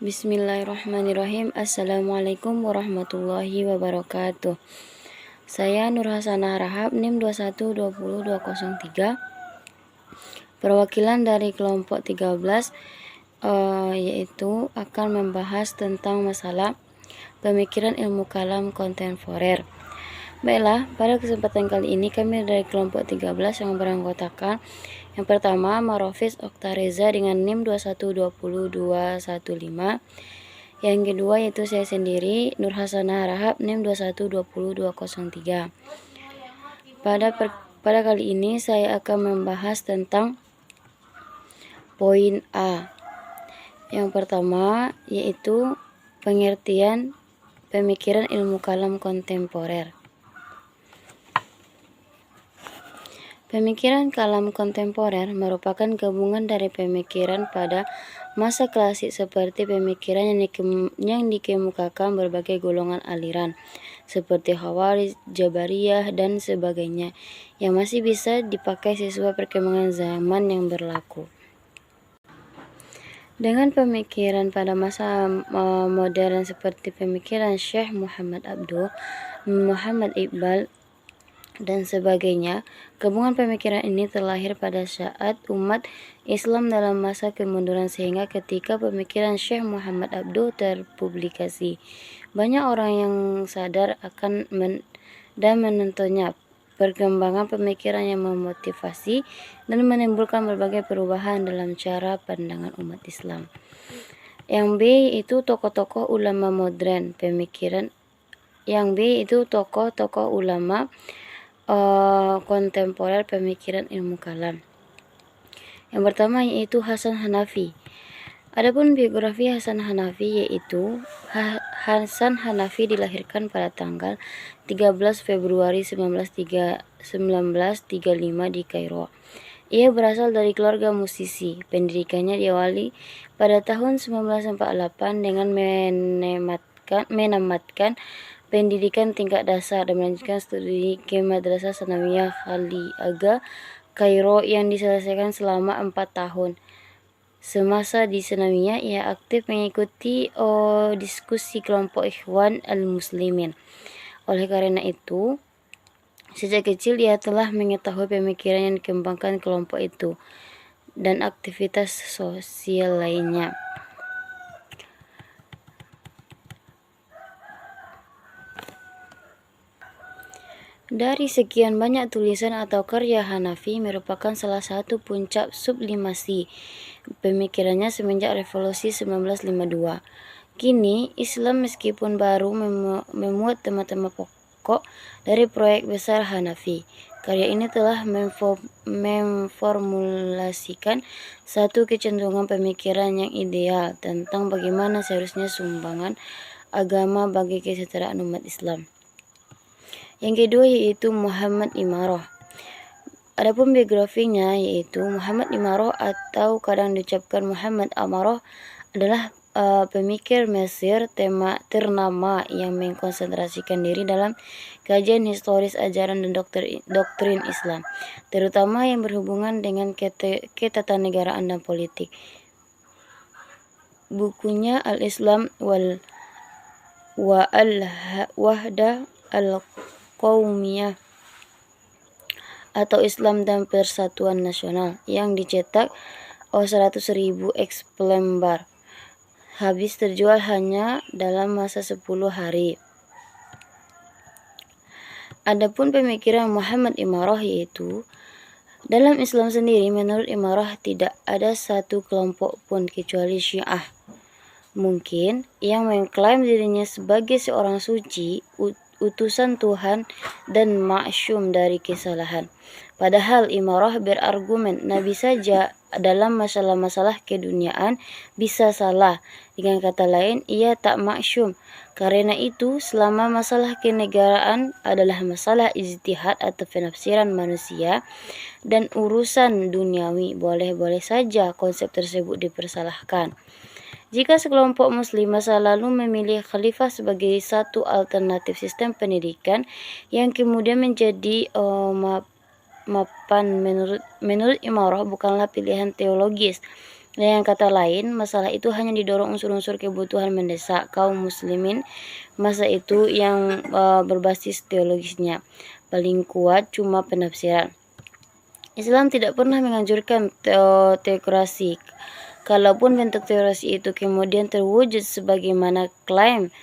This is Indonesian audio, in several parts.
Bismillahirrahmanirrahim. Assalamualaikum warahmatullahi wabarakatuh. Saya Nur Hasanah Rahab, NIM 2120203, perwakilan dari kelompok 13, yaitu akan membahas tentang masalah pemikiran ilmu kalam kontemporer. Baiklah, pada kesempatan kali ini kami dari kelompok 13 yang beranggotakan yang pertama Marofis Oktareza dengan NIM 2120215. Yang kedua yaitu saya sendiri Nur Hasanah Rahab NIM 2120203. Pada kali ini saya akan membahas tentang poin A. Yang pertama yaitu pengertian pemikiran ilmu kalam kontemporer. Pemikiran kalam kontemporer merupakan gabungan dari pemikiran pada masa klasik seperti pemikiran yang dikemukakan berbagai golongan aliran seperti Khawarij, Jabariyah, dan sebagainya yang masih bisa dipakai sesuai perkembangan zaman yang berlaku. Dengan pemikiran pada masa modern seperti pemikiran Syekh Muhammad Abduh, Muhammad Iqbal, dan sebagainya, gabungan pemikiran ini terlahir pada saat umat Islam dalam masa kemunduran sehingga ketika pemikiran Syekh Muhammad Abduh terpublikasi, banyak orang yang sadar akan dan menontonnya. Perkembangan pemikiran yang memotivasi dan menimbulkan berbagai perubahan dalam cara pandangan umat Islam. Yang B itu tokoh-tokoh ulama modern pemikiran. Yang B itu tokoh-tokoh ulama kontemporer pemikiran ilmu kalam. Yang pertama yaitu Hasan Hanafi. Adapun biografi Hasan Hanafi yaitu Hasan Hanafi dilahirkan pada tanggal 13 Februari 1935 di Kairo. Ia berasal dari keluarga musisi. Pendidikannya diawali pada tahun 1948 dengan menamatkan pendidikan tingkat dasar dan melanjutkan studi ke Madrasah Sanawiyah Khalil Aga, Kairo yang diselesaikan selama 4 tahun. Semasa di Sanawiyah, ia aktif mengikuti diskusi kelompok Ikhwan al-Muslimin. Oleh karena itu, sejak kecil ia telah mengetahui pemikiran yang dikembangkan kelompok itu dan aktivitas sosial lainnya. Dari sekian banyak tulisan atau karya Hanafi merupakan salah satu puncak sublimasi pemikirannya semenjak revolusi 1952. Kini, Islam meskipun baru memuat tema-tema pokok dari proyek besar Hanafi. Karya ini telah memformulasikan satu kecenderungan pemikiran yang ideal tentang bagaimana seharusnya sumbangan agama bagi kesejahteraan umat Islam. Yang kedua yaitu Muhammad Imarah. Adapun biografinya yaitu Muhammad Imarah atau kadang diucapkan Muhammad Amarah adalah pemikir Mesir ternama yang mengkonsentrasikan diri dalam kajian historis ajaran dan doktrin Islam, terutama yang berhubungan dengan ketatanegaraan dan politik. Bukunya Al-Islam wa al-Wahdah al-Qaumiyah atau Islam dan Persatuan Nasional yang dicetak 100.000 eksemplar, habis terjual hanya dalam masa 10 hari. Adapun pemikiran Muhammad Imarah yaitu dalam Islam sendiri, menurut Imarah tidak ada satu kelompok pun kecuali Syiah mungkin yang mengklaim dirinya sebagai seorang suci, utusan Tuhan dan maksum dari kesalahan. Padahal Imarah berargumen Nabi saja dalam masalah-masalah keduniaan bisa salah. Dengan kata lain, ia tak maksum. Karena itu, selama masalah kenegaraan adalah masalah ijtihad atau penafsiran manusia dan urusan duniawi, boleh-boleh saja konsep tersebut dipersalahkan. Jika sekelompok muslim masa lalu memilih khalifah sebagai satu alternatif sistem pendidikan yang kemudian menjadi mapan menurut Imarah bukanlah pilihan teologis, Dengan kata lain, masalah itu hanya didorong unsur-unsur kebutuhan mendesak kaum muslimin masa itu yang berbasis teologisnya. Paling kuat cuma penafsiran. Islam tidak pernah menganjurkan teokrasi. Kalaupun bentuk teokrasi itu kemudian terwujud sebagaimana klaim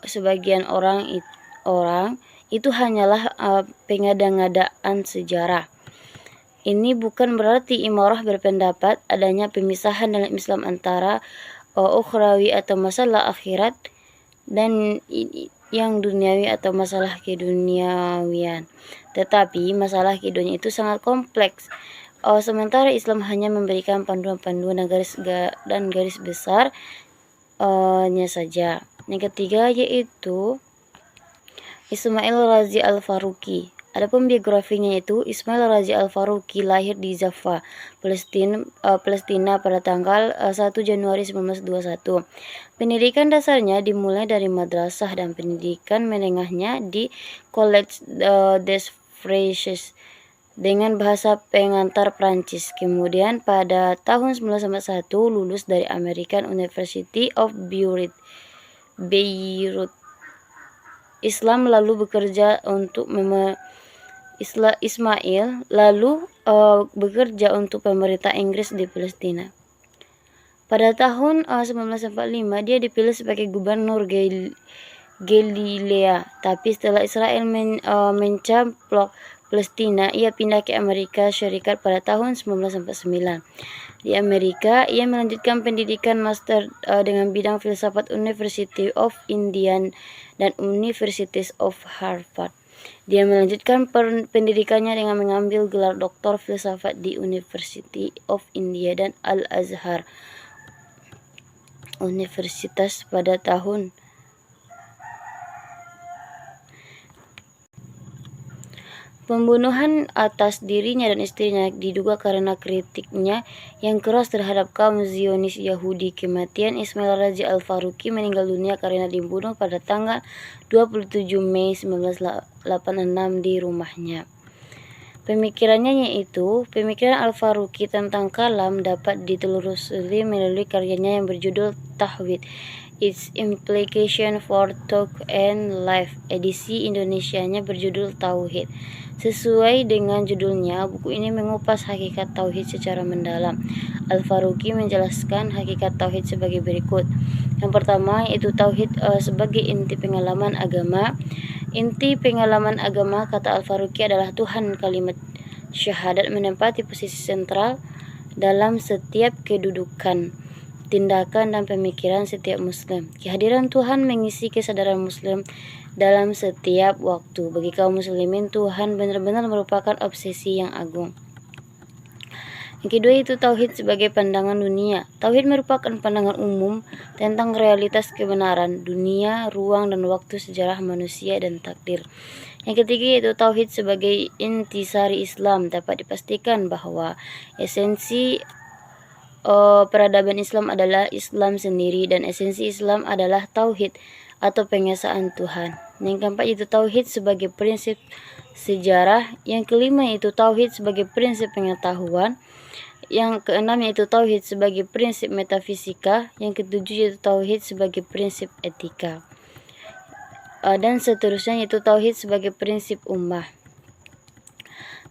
sebagian orang itu hanyalah pengada-ngadaan sejarah. Ini bukan berarti imarah berpendapat adanya pemisahan dalam Islam antara ukhrawi atau masalah akhirat dan yang duniawi atau masalah keduniawian. Tetapi masalah keduniaan itu sangat kompleks. Sementara Islam hanya memberikan panduan-panduan dan garis besarnya saja. Yang ketiga yaitu Ismail Razi Al-Faruqi. Adapun biografinya itu, Ismail Razi Al-Faruqi lahir di Jaffa, Palestina pada tanggal 1 Januari 1921. Pendidikan dasarnya dimulai dari madrasah dan pendidikan menengahnya di Collège des Frères dengan bahasa pengantar Prancis. Kemudian pada tahun 1991 lulus dari American University of Beirut. Islam lalu bekerja untuk Ismail lalu bekerja untuk pemerintah Inggris di Palestina. Pada tahun 1945 dia dipilih sebagai gubernur Galilea, tapi setelah Israel mencamplok Palestina, ia pindah ke Amerika Syarikat pada tahun 1949. Di Amerika, ia melanjutkan pendidikan master dengan bidang filsafat University of Indiana dan University of Harvard. Dia melanjutkan pendidikannya dengan mengambil gelar doktor filsafat di University of India dan Al-Azhar Universitas pada tahun Pembunuhan atas dirinya dan istrinya diduga karena kritiknya yang keras terhadap kaum Zionis Yahudi. Kematian Ismail Razi Al-Faruqi meninggal dunia karena dibunuh pada tanggal 27 Mei 1986 di rumahnya. Pemikirannya yaitu, pemikiran Al-Faruqi tentang kalam dapat ditelusuri melalui karyanya yang berjudul Tauhid, Its Implication for Thought and Life. Edisi Indonesianya berjudul Tauhid. Sesuai dengan judulnya, buku ini mengupas hakikat tauhid secara mendalam. Al-Faruqi menjelaskan hakikat tauhid sebagai berikut. Yang pertama yaitu tauhid sebagai inti pengalaman agama. Inti pengalaman agama, kata Al-Faruqi, adalah Tuhan. Kalimat syahadat menempati posisi sentral dalam setiap kedudukan, tindakan dan pemikiran setiap muslim. Kehadiran Tuhan mengisi kesadaran muslim dalam setiap waktu. Bagi kaum muslimin, Tuhan benar-benar merupakan obsesi yang agung. Yang kedua itu tauhid sebagai pandangan dunia. Tauhid merupakan pandangan umum tentang realitas kebenaran, dunia, ruang dan waktu, sejarah manusia dan takdir. Yang ketiga yaitu tauhid sebagai intisari Islam. Dapat dipastikan bahwa esensi peradaban Islam adalah Islam sendiri dan esensi Islam adalah tauhid atau pengesaan Tuhan. Yang keempat yaitu tauhid sebagai prinsip sejarah. Yang kelima yaitu tauhid sebagai prinsip pengetahuan. Yang keenam yaitu tauhid sebagai prinsip metafisika. Yang ketujuh yaitu tauhid sebagai prinsip etika. Dan seterusnya yaitu tauhid sebagai prinsip ummah.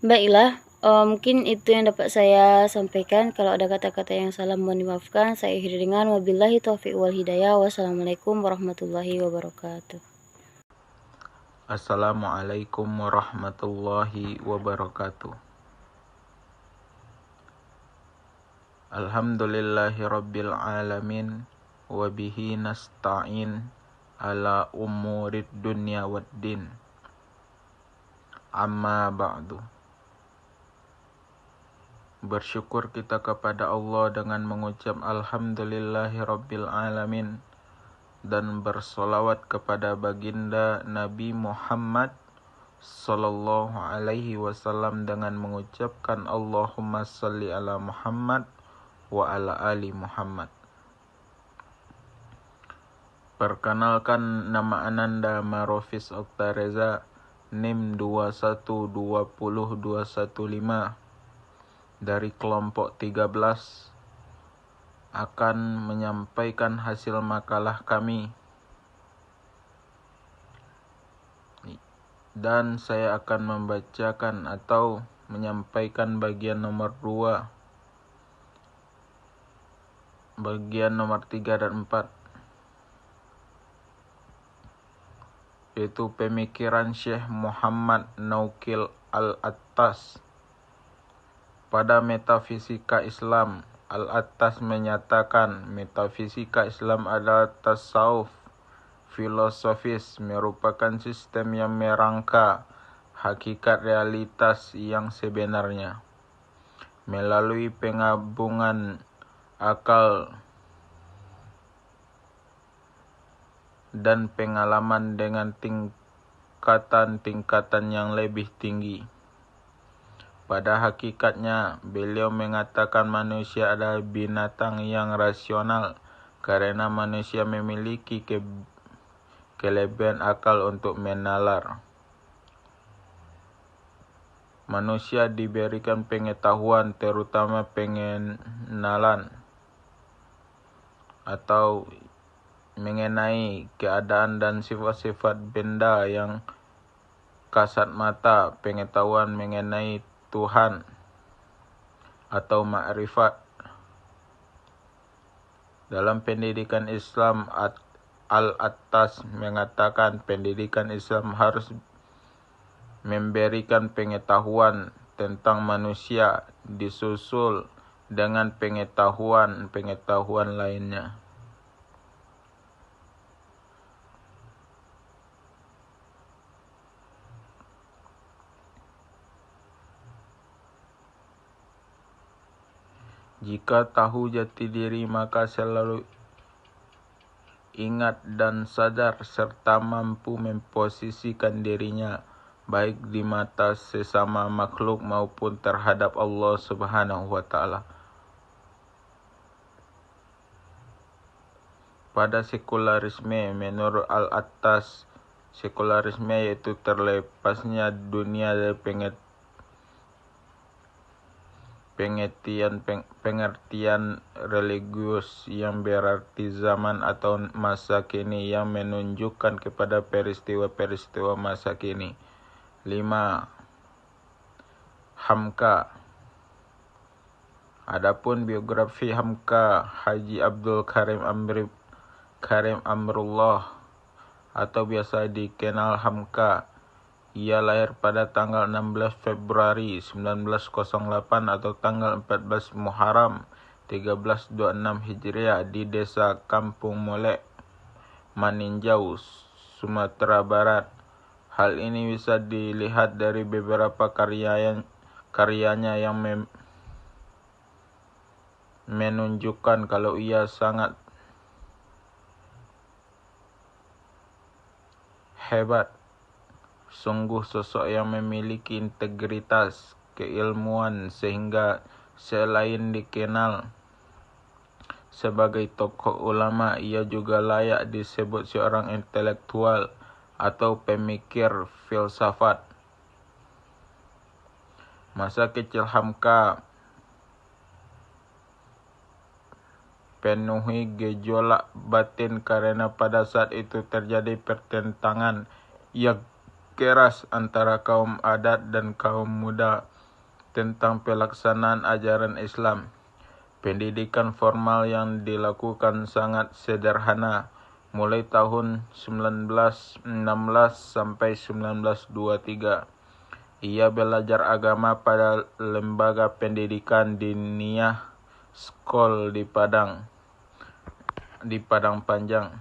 Baiklah, mungkin itu yang dapat saya sampaikan. Kalau ada kata-kata yang salah mohon dimaafkan. Saya akhiri dengan wabillahi taufiq wal hidayah. Wassalamualaikum warahmatullahi wabarakatuh. Assalamualaikum warahmatullahi wabarakatuh. Alhamdulillahi rabbil alamin, wabihi nasta'in ala umurid dunya waddin. Amma ba'du. Bersyukur kita kepada Allah dengan mengucap Alhamdulillahi rabbil alamin, dan bersolawat kepada baginda Nabi Muhammad sallallahu alaihi wasallam dengan mengucapkan Allahumma salli ala Muhammad wa ala ali Muhammad. Perkenalkan, nama Ananda Marofis Oktareza, NIM 2120215, dari kelompok 13 akan menyampaikan hasil makalah kami, dan saya akan membacakan atau menyampaikan bagian nomor 2, bagian nomor 3 dan 4, yaitu pemikiran Syekh Muhammad Naukil Al-Attas. Pada metafisika Islam, Al-Attas menyatakan metafisika Islam adalah tasawuf filosofis, merupakan sistem yang merangka hakikat realitas yang sebenarnya melalui penggabungan akal dan pengalaman dengan tingkatan-tingkatan yang lebih tinggi. Pada hakikatnya, beliau mengatakan manusia adalah binatang yang rasional karena manusia memiliki kelebihan akal untuk menalar. Manusia diberikan pengetahuan, terutama pengenalan atau mengenai keadaan dan sifat-sifat benda yang kasat mata, pengetahuan mengenai Tuhan atau ma'rifat. Dalam pendidikan Islam, Al-Attas mengatakan pendidikan Islam harus memberikan pengetahuan tentang manusia disusul dengan pengetahuan lainnya. Jika tahu jati diri, maka selalu ingat dan sadar serta mampu memposisikan dirinya baik di mata sesama makhluk maupun terhadap Allah Subhanahu wa taala. Pada sekularisme, menurut Al-Attas, sekularisme yaitu terlepasnya dunia dari pengertian religius yang berarti zaman atau masa kini yang menunjukkan kepada peristiwa-peristiwa masa kini. 5. Hamka. Adapun biografi Hamka, Haji Abdul Karim Amrullah atau biasa dikenal Hamka, ia lahir pada tanggal 16 Februari 1908 atau tanggal 14 Muharram 1326 Hijriah di desa Kampung Molek, Maninjau, Sumatera Barat. Hal ini bisa dilihat dari beberapa karyanya yang menunjukkan kalau ia sangat hebat. Sungguh sosok yang memiliki integritas keilmuan sehingga selain dikenal sebagai tokoh ulama, ia juga layak disebut seorang intelektual atau pemikir filsafat. Masa kecil Hamka penuhi gejolak batin karena pada saat itu terjadi pertentangan yang keras antara kaum adat dan kaum muda tentang pelaksanaan ajaran Islam. Pendidikan formal yang dilakukan sangat sederhana, mulai tahun 1916 sampai 1923. Ia belajar agama pada lembaga pendidikan diniyah Skol di Padang Panjang,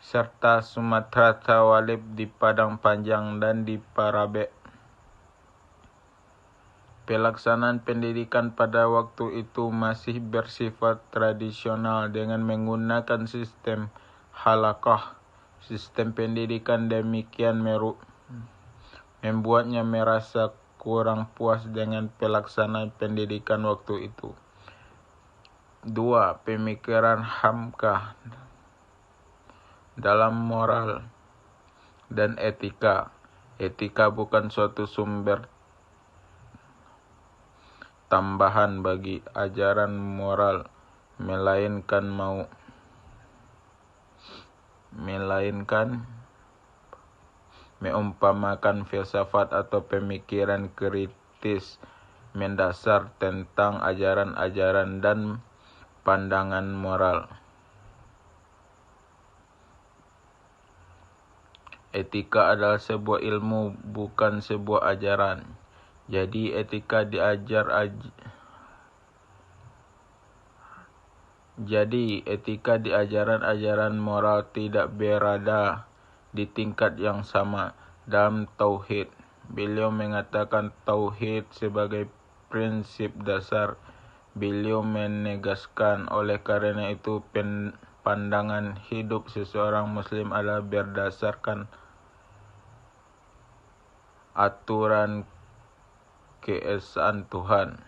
serta Sumatera Tawalib di Padang Panjang dan di Parabe. Pelaksanaan pendidikan pada waktu itu masih bersifat tradisional dengan menggunakan sistem halaqah. Sistem pendidikan demikian membuatnya merasa kurang puas dengan pelaksanaan pendidikan waktu itu. 2. Pemikiran Hamka dalam moral dan etika. Etika bukan suatu sumber tambahan bagi ajaran moral, melainkan meumpamakan filsafat atau pemikiran kritis mendasar tentang ajaran-ajaran dan pandangan moral. Etika adalah sebuah ilmu, bukan sebuah ajaran. Jadi etika di ajaran-ajaran moral tidak berada di tingkat yang sama. Dalam tauhid, beliau mengatakan tauhid sebagai prinsip dasar. Beliau menegaskan, oleh karena itu pandangan hidup seseorang muslim adalah berdasarkan aturan keesaan Tuhan.